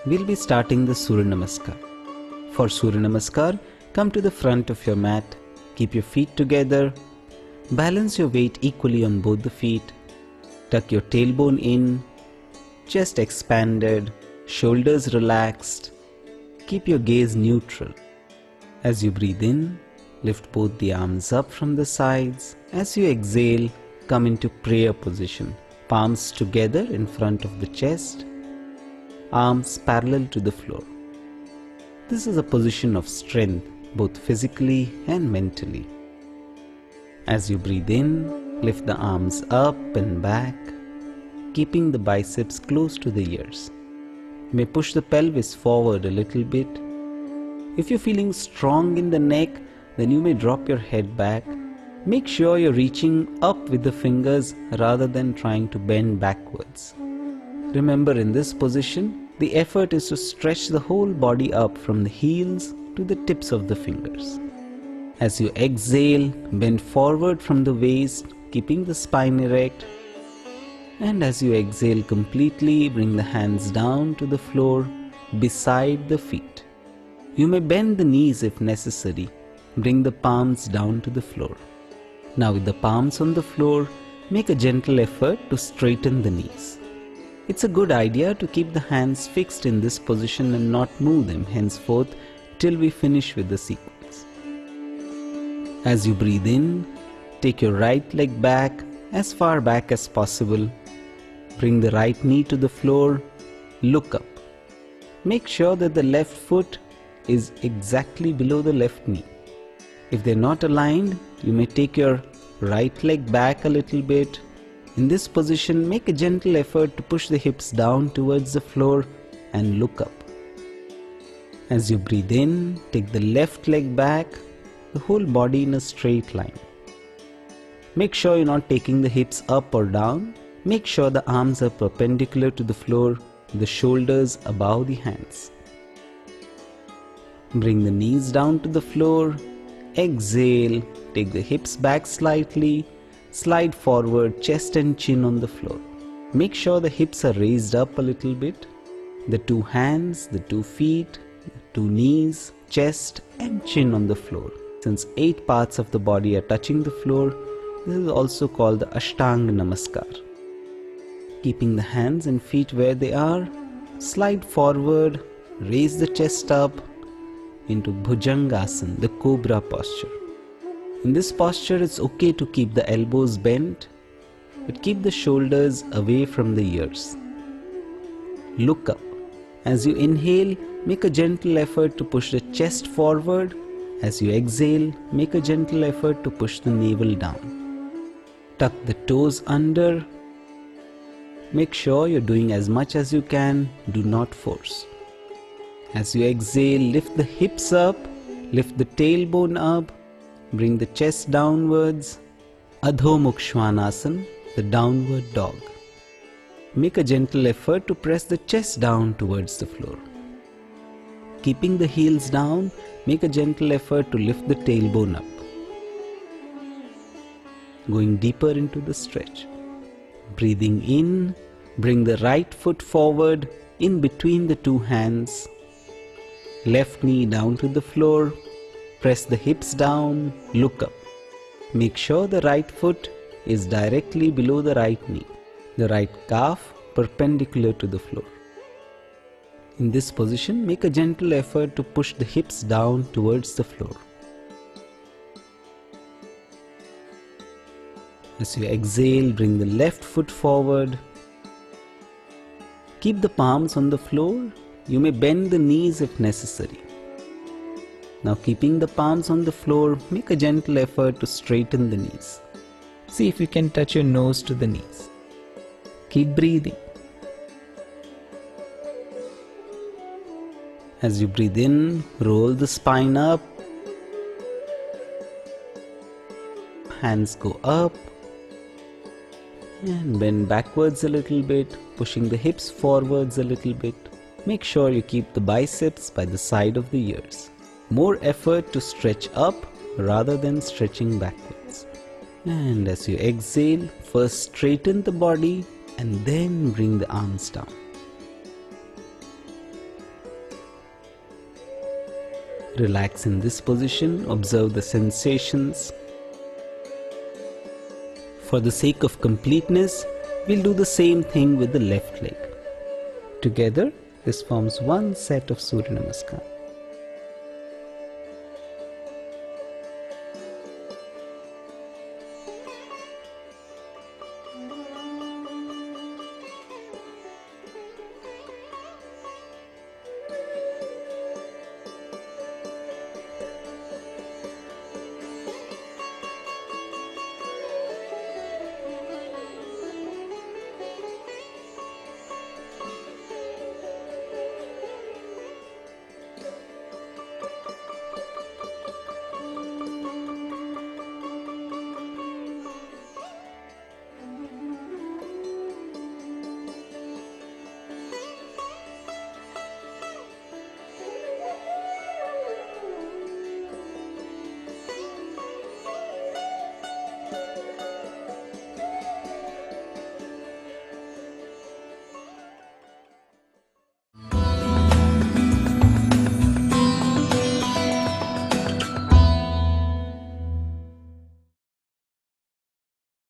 we'll be starting the Surya Namaskar. For Surya Namaskar, come to the front of your mat, keep your feet together, balance your weight equally on both the feet, tuck your tailbone in, chest expanded, shoulders relaxed, keep your gaze neutral. As you breathe in, lift both the arms up from the sides. As you exhale, come into prayer position, palms together in front of the chest, arms parallel to the floor. This is a position of strength, both physically and mentally. As you breathe in, lift the arms up and back, keeping the biceps close to the ears. You may push the pelvis forward a little bit. If you're feeling strong in the neck, then you may drop your head back. Make sure you're reaching up with the fingers rather than trying to bend backwards. Remember, in this position, the effort is to stretch the whole body up from the heels to the tips of the fingers. As you exhale, bend forward from the waist, keeping the spine erect. And as you exhale completely, bring the hands down to the floor beside the feet. You may bend the knees if necessary. Bring the palms down to the floor. Now, with the palms on the floor, make a gentle effort to straighten the knees. It's a good idea to keep the hands fixed in this position and not move them henceforth till we finish with the sequence. As you breathe in, take your right leg back as far back as possible. Bring the right knee to the floor. Look up. Make sure that the left foot is exactly below the left knee. If they're not aligned, you may take your right leg back a little bit. In this position, make a gentle effort to push the hips down towards the floor and look up. As you breathe in, take the left leg back, the whole body in a straight line. Make sure you're not taking the hips up or down. Make sure the arms are perpendicular to the floor, the shoulders above the hands. Bring the knees down to the floor. Exhale, take the hips back slightly, slide forward, chest and chin on the floor. Make sure the hips are raised up a little bit. The two hands, the 2 feet, the 2 knees, chest and chin on the floor. Since 8 parts of the body are touching the floor, this is also called the Ashtanga Namaskar. Keeping the hands and feet where they are, slide forward, raise the chest up into Bhujangasana, the cobra posture. In this posture, it's okay to keep the elbows bent, but keep the shoulders away from the ears. Look up. As you inhale, make a gentle effort to push the chest forward. As you exhale, make a gentle effort to push the navel down. Tuck the toes under. Make sure you're doing as much as you can. Do not force. As you exhale, lift the hips up, lift the tailbone up, bring the chest downwards. Adho Mukha Svanasana, the downward dog. Make a gentle effort to press the chest down towards the floor. Keeping the heels down, make a gentle effort to lift the tailbone up. Going deeper into the stretch. Breathing in, bring the right foot forward in between the 2 hands. Left knee down to the floor. Press the hips down, look up. Make sure the right foot is directly below the right knee. The right calf perpendicular to the floor. In this position, make a gentle effort to push the hips down towards the floor. As you exhale, bring the left foot forward. Keep the palms on the floor. You may bend the knees if necessary. Now, keeping the palms on the floor, make a gentle effort to straighten the knees. See if you can touch your nose to the knees. Keep breathing. As you breathe in, roll the spine up. Hands go up. And bend backwards a little bit, pushing the hips forwards a little bit. Make sure you keep the biceps by the side of the ears. More effort to stretch up rather than stretching backwards. And as you exhale, first straighten the body and then bring the arms down. Relax in this position, observe the sensations. For the sake of completeness, we'll do the same thing with the left leg. Together, this forms one set of Surya Namaskar.